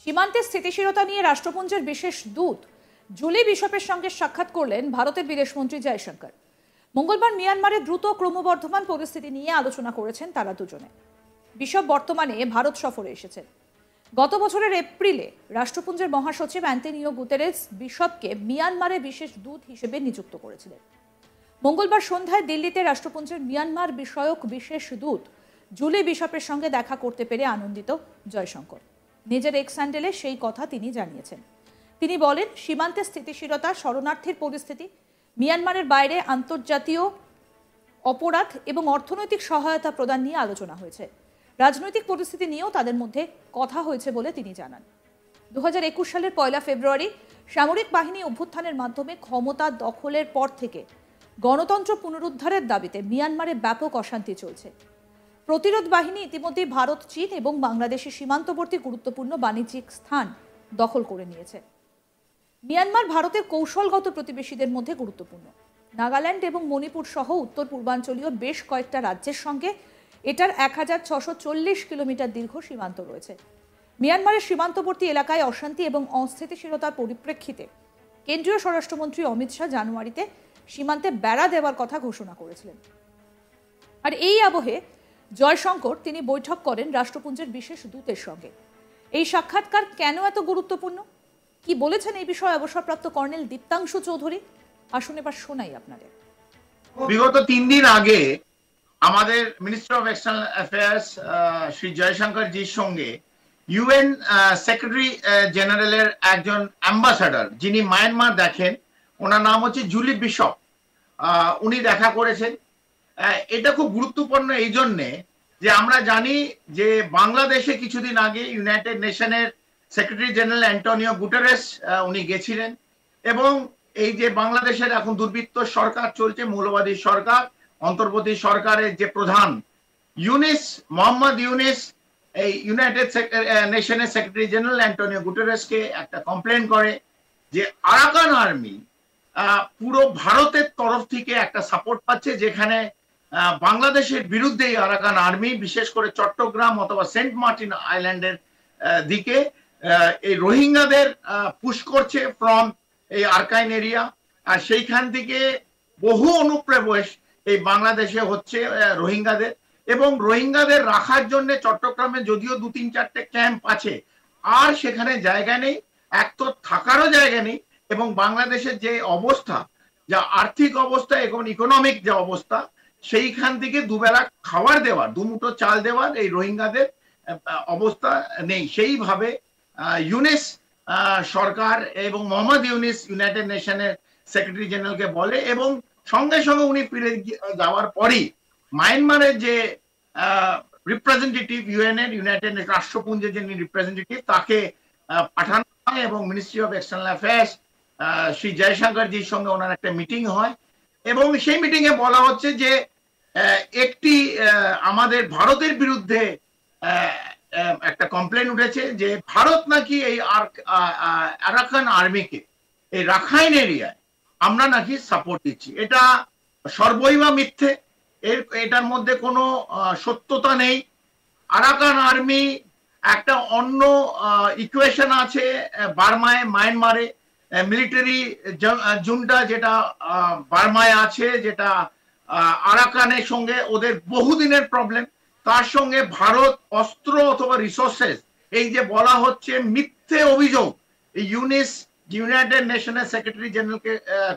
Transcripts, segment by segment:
সীমান্তে স্থিতিশীলতা নিয়ে রাষ্ট্রপুঞ্জের বিশেষ দূত জুলি বিশপের সঙ্গে সাক্ষাৎ করলেন ভারতের বিদেশমন্ত্রী জয়শঙ্কর। মঙ্গলবার মিয়ানমারের দ্রুত ক্রমবর্ধমান পরিস্থিতি নিয়ে আলোচনা করেছেন তারা দুজনে। বিশপ বর্তমানে ভারত সফরে এসেছেন। গত বছরের এপ্রিলে রাষ্ট্রপুঞ্জের মহাসচিব অ্যান্টনিও গুতেরেস বিশপকে মিয়ানমারে বিশেষ দূত হিসেবে নিযুক্ত করেছিলেন। মঙ্গলবার সন্ধ্যায় দিল্লিতে রাষ্ট্রপুঞ্জের মিয়ানমার বিষয়ক বিশেষ দূত জুলি বিশপের সঙ্গে দেখা করতে পেরে আনন্দিত জয়শঙ্কর। নিজের এক্স হ্যান্ডেলে সেই কথা তিনি জানিয়েছেন। তিনি বলেন, সীমান্তে স্থিতিশীলতা, শরণার্থীর পরিস্থিতি, মিয়ানমারের বাইরে আন্তর্জাতীয় অপরাধ এবং অর্থনৈতিক সহায়তা প্রদান নিয়ে আলোচনা হয়েছে। রাজনৈতিক পরিস্থিতি নিয়েও তাদের মধ্যে কথা হয়েছে বলে তিনি জানান। 2021 সালের 1 ফেব্রুয়ারি সামরিক বাহিনী অভ্যুত্থানের মাধ্যমে ক্ষমতা দখলের পর থেকে গণতন্ত্র পুনরুদ্ধারের দাবিতে মিয়ানমারে ব্যাপক অশান্তি চলছে। প্রতিরোধ বাহিনী ইতিমধ্যে ভারত, চীন এবং বাংলাদেশের সীমান্তবর্তী গুরুত্বপূর্ণ বাণিজ্যিক স্থান দখল করে নিয়েছে। মিয়ানমার ভারতের কৌশলগত প্রতিবেশীদের মধ্যে গুরুত্বপূর্ণ। নাগাল্যান্ড এবং মণিপুর সহ উত্তর পূর্বাঞ্চলীয় বেশ কয়েকটা রাজ্যের সঙ্গে এটার 1640 কিলোমিটার দীর্ঘ সীমান্ত রয়েছে। মিয়ানমারের সীমান্তবর্তী এলাকায় অশান্তি এবং অস্থিতিশীলতার পরিপ্রেক্ষিতে কেন্দ্রীয় স্বরাষ্ট্রমন্ত্রী অমিত শাহ জানুয়ারিতে সীমান্তে বেড়া দেওয়ার কথা ঘোষণা করেছিলেন। আর এই আবহে জয়শঙ্কর তিনি বৈঠক করেন রাষ্ট্রপুঞ্জের বিশেষ দূতের সঙ্গে। এই সাক্ষাৎকার কেন এত গুরুত্বপূর্ণ, কি বলেছেন এই বিষয়ে অবসরপ্রাপ্ত কর্নেল দীপ্তাংশু চৌধুরী, আসুন এবার শোনাই আপনাদের। বিগত 3 দিন আগে আমাদের minister of external affairs Shri Jaishankar জির সঙ্গে ইউএন সেক্রেটারি জেনারেলের একজন অ্যাম্বাসাডার যিনি মায়ানমার দেখেন, ওনার নাম হচ্ছে জুলি বিশপ, উনি দেখা করেছেন। এটা খুব গুরুত্বপূর্ণ এই জন্যে যে আমরা জানি যে বাংলাদেশে কিছুদিন আগে ইউনাইটেড নেশনের সেক্রেটারি জেনারেল অ্যান্টনিও গুটেরেস উনি গেছিলেন, এবং এই যে বাংলাদেশের এখন দুর্বৃত্ত সরকার চলছে, মৌলবাদী সরকার, অন্তর্বর্তী সরকারের যে প্রধান মোহাম্মদ ইউনিস এই ইউনাইটেড নেশনের সেক্রেটারি জেনারেল অ্যান্টনিও গুটেরেসকে একটা কমপ্লেন করে যে আরাকান আর্মি পুরো ভারতের তরফ থেকে একটা সাপোর্ট পাচ্ছে, যেখানে বাংলাদেশের বিরুদ্ধে আরাকান আর্মি বিশেষ করে চট্টগ্রাম অথবা সেন্ট মার্টিন আইল্যান্ডের দিকে এই রোহিঙ্গাদের পুশ করছে ফ্রম এই আরকাইন এরিয়া, আর সেইখান থেকে বহু অনুপ্রবেশ এই বাংলাদেশে হচ্ছে রোহিঙ্গাদের, এবং রোহিঙ্গাদের রাখার জন্য চট্টগ্রামে যদিও 2-3-4টে ক্যাম্প আছে, আর সেখানে জায়গা নেই, এক তো থাকারও জায়গা নেই, এবং বাংলাদেশের যে অবস্থা, যা আর্থিক অবস্থা এবং ইকোনমিক যে অবস্থা, সেইখান থেকে দুবেলা খাবার দেওয়ার, দুমুঠো চাল দেওয়ার এই রোহিঙ্গাদের অবস্থা নেই। সেইভাবে ইউনিস সরকার এবং মোহাম্মদ ইউনিস ইউনাইটেড নেশনের সেক্রেটারি জেনারেলকে বলে, এবং সঙ্গে সঙ্গে উনি ফিরে যাওয়ার পরই মায়ানমারের যে রিপ্রেজেন্টেটিভ ইউএনের ইউনাইটেড রাষ্ট্রপুঞ্জের যিনি রিপ্রেজেন্টেটিভ তাকে পাঠানো হয়, এবং ministry of external affairs Shri জয়শঙ্করজির সঙ্গে ওনার একটা মিটিং হয়, এবং সেই মিটিং এ বলা হচ্ছে যে একটি আমাদের ভারতের বিরুদ্ধে একটা কমপ্লেন উঠেছে যে ভারত নাকি এই আরাকান আর্মিকে এই রাখাইন এরিয়ায় আমরা নাকি সাপোর্ট দিচ্ছি। এটা সর্বৈবা মিথ্যে, এটার মধ্যে কোনো সত্যতা নেই। আরাকান আর্মি একটা অন্য ইকুয়েশন আছে বার্মায়, মায়ানমারে মিলিটারি জুন্টা যেটা বার্মায় আছে, যেটা আরাকানের সঙ্গে ওদের বহুদিনের প্রবলেম, তার সঙ্গে ভারত অস্ত্র অথবা রিসোর্সেস, এই যে বলা হচ্ছে মিথ্যে অভিযোগ এই ইউনাইটেড নেশনের সেক্রেটারি জেনারেলকে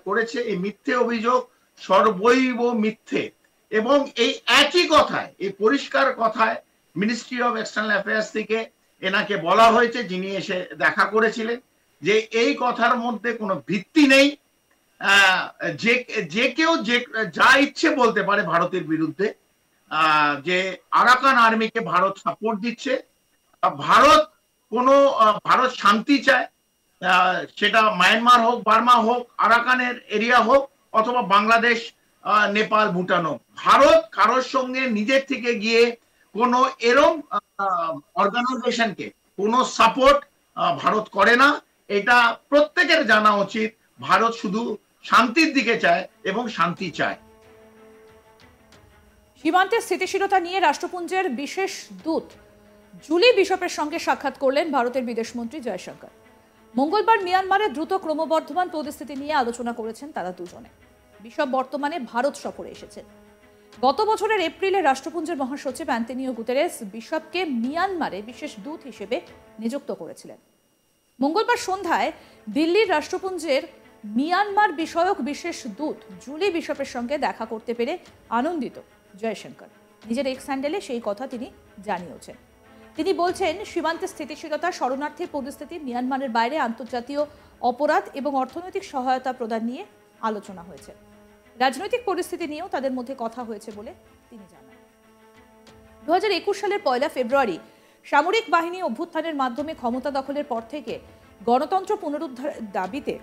করেছে, এই মিথ্যে অভিযোগ সর্বৈব মিথ্যে। এবং এই একই কথায়, এই পরিষ্কার কথায় মিনিস্ট্রি অফ এক্সটার্নাল অ্যাফেয়ার্স থেকে এনাকে বলা হয়েছে, যিনি এসে দেখা করেছিলেন, যে এই কথার মধ্যে কোনো ভিত্তি নেই। যে কেউ যে যা ইচ্ছে বলতে পারে ভারতের বিরুদ্ধে, যে আরাকান আর্মিকে ভারত সাপোর্ট দিচ্ছে। ভারত শান্তি চায়, সেটা মায়ানমার হোক, বার্মা হোক, আরাকানের এরিয়া হোক, অথবা বাংলাদেশ, নেপাল, ভুটান হোক। ভারত কারোর সঙ্গে নিজের থেকে গিয়ে কোনো এরম অর্গানাইজেশনকে কোনো সাপোর্ট ভারত করে না। এটা প্রত্যেকের জানা উচিত। ভারত শুধু শান্তির দিকে চায় এবং শান্তি চায়। সীমান্তে স্থিতিশীলতা নিয়ে রাষ্ট্রপুঞ্জের বিশেষ দূত জুলি বিশপের সঙ্গে সাক্ষাৎ করলেন ভারতের বিদেশমন্ত্রী জয়শঙ্কর। মঙ্গলবার মিয়ানমারের দ্রুত ক্রমবর্ধমান পরিস্থিতি নিয়ে আলোচনা করেছেন তারা দুজনে। বিশপ বর্তমানে ভারত সফরে এসেছেন। গত বছরের এপ্রিলে রাষ্ট্রপুঞ্জের মহাসচিব অ্যান্টনিও গুতেরেস বিশপকে মিয়ানমারে বিশেষ দূত হিসেবে নিযুক্ত করেছিলেন। মঙ্গলবার সন্ধ্যায় দিল্লির রাষ্ট্রপুঞ্জের মিয়ানমার বিষয়ক বিশেষ দূত জুলি বিশপের সঙ্গে দেখা করতে পেরে আনন্দিত জয়শঙ্কর। নিজের এক্স হ্যান্ডেলে সেই কথা তিনি জানিয়েছেন। তিনি বলছেন, সীমান্তে স্থিতিশীলতা, শরণার্থী পরিস্থিতি, মিয়ানমারের বাইরে আন্তর্জাতীয় অপরাধ এবং অর্থনৈতিক সহায়তা প্রদান নিয়ে আলোচনা হয়েছে। রাজনৈতিক পরিস্থিতি নিয়েও তাদের মধ্যে কথা হয়েছে বলে তিনি জানান। 2021 সালের 1 ফেব্রুয়ারি সামরিক বাহিনী অভ্যুত্থানের মাধ্যমে ক্ষমতা দখলের পর থেকে গণতন্ত্র পুনরুদ্ধারের দাবিতে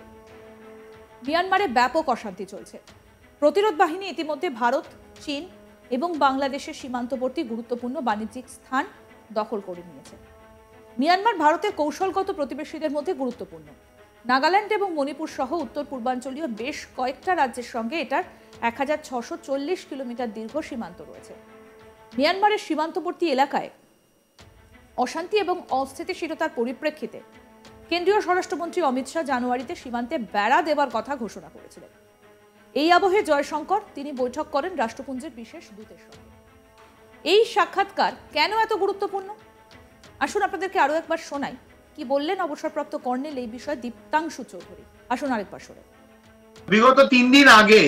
মিয়ানমারে ব্যাপক অশান্তি চলছে। প্রতিরোধ বাহিনী ইতিমধ্যে ভারত, চীন এবং বাংলাদেশের সীমান্তবর্তী গুরুত্বপূর্ণ বাণিজ্যিক স্থান দখল করে নিয়েছে। মিয়ানমার ভারতের কৌশলগত প্রতিবেশীদের মধ্যে গুরুত্বপূর্ণ। নাগাল্যান্ড এবং মণিপুর সহ উত্তর পূর্বাঞ্চলীয় বেশ কয়েকটা রাজ্যের সঙ্গে এটার 1640 কিলোমিটার দীর্ঘ সীমান্ত রয়েছে। মিয়ানমারের সীমান্তবর্তী এলাকায় অশান্তি এবং অস্থিতিশীলতার পরিপ্রেক্ষিতে কেন্দ্রীয় স্বরাষ্ট্রমন্ত্রী অমিত শাহ জানুয়ারিতে সীমান্তে বেড়া দেওয়ার কথা ঘোষণা করেছিলেন। এই আবহে জয়শঙ্কর তিনি বৈঠক করেন রাষ্ট্রপুঞ্জের বিশেষ দূতের সঙ্গে। এই সাক্ষাৎকার কেন এত গুরুত্বপূর্ণ? আসুন আপনাদেরকে আরো একবার শোনাই কি বললেন অবসরপ্রাপ্ত কর্নেল এই বিষয়ে দীপ্তাংশু চৌধুরী। আসুন আরেকবার শোনাই। বিগত 3 দিন আগে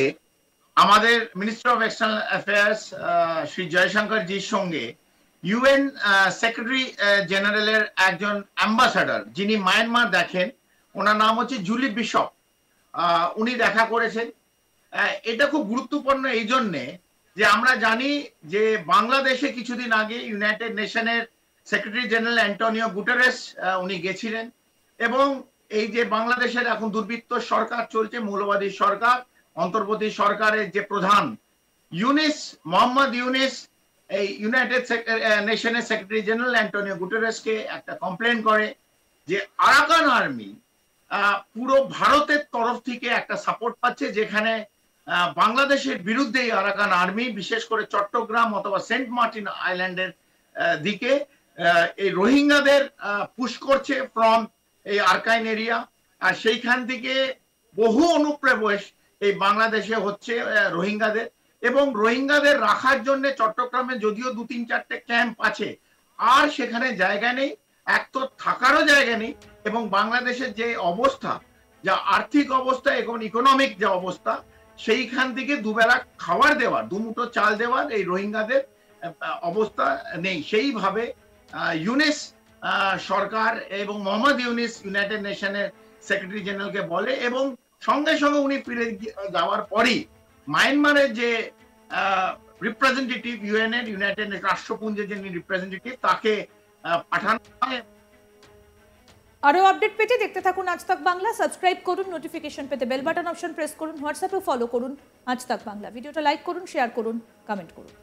আমাদের minister of external affairs Shri Jaishankar জির সঙ্গে ইউএন সেক্রেটারি জেনারেলের একজন অ্যাম্বাসাডার যিনি মায়ানমার দেখেন, ওনার নাম হচ্ছে জুলি বিশপ, উনি দেখা করেছেন। এটা খুব গুরুত্বপূর্ণ এই জন্যে যে আমরা জানি যে বাংলাদেশে কিছুদিন আগে ইউনাইটেড নেশনের সেক্রেটারি জেনারেল অ্যান্টনিও গুটেরেস উনি গেছিলেন এবং এই যে বাংলাদেশের এখন দুর্বৃত্ত সরকার চলছে, মৌলবাদী সরকার, অন্তর্বর্তী সরকারের যে প্রধান মোহাম্মদ ইউনিস এই ইউনাইটেড নেশনের সেক্রেটারি জেনারেল অ্যান্টনিও গুটেরেসকে একটা কমপ্লেন করে যে আরাকান আর্মি পুরো ভারতের তরফ থেকে একটা সাপোর্ট পাচ্ছে, যেখানে বাংলাদেশের বিরুদ্ধে আরাকান আর্মি বিশেষ করে চট্টগ্রাম অথবা সেন্ট মার্টিন আইল্যান্ডের দিকে এই রোহিঙ্গাদের পুশ করছে ফ্রম এই আরকাইন এরিয়া। আর সেইখান থেকে বহু অনুপ্রবেশ এই বাংলাদেশে হচ্ছে রোহিঙ্গাদের, এবং রোহিঙ্গাদের রাখার জন্য চট্টগ্রামে যদিও 2-3-4টে ক্যাম্প আছে, আর সেখানে জায়গা নেই, এক তো থাকারও জায়গা নেই, এবং বাংলাদেশের যে অবস্থা, যা আর্থিক অবস্থা এবং ইকোনমিক যে অবস্থা, সেইখান থেকে দুবেলা খাবার দেওয়ার, দুমুঠো চাল দেওয়ার এই রোহিঙ্গাদের অবস্থা নেই। সেইভাবে ইউনিস সরকার এবং মোহাম্মদ ইউনিস ইউনাইটেড নেশনের সেক্রেটারি জেনারেলকে বলে, এবং সঙ্গে সঙ্গে উনি ফিরে যাওয়ার পরই মায়ানমারের যে রিপ্রেজেন্টেটিভ ইউএন এর ইউনাইটেড রাষ্ট্রপুঞ্জের যে রিপ্রেজেন্টেটিভ তাকে পাঠানো হয়। আরো আপডেট পেতে দেখতে থাকুন আজ তাক বাংলা। সাবস্ক্রাইব করুন, নোটিফিকেশন পেতে বেল বাটন অপশন প্রেস করুন, হোয়াটসঅ্যাপে ফলো করুন আজ তাক বাংলা। ভিডিওটা লাইক করুন, শেয়ার করুন, কমেন্ট করুন।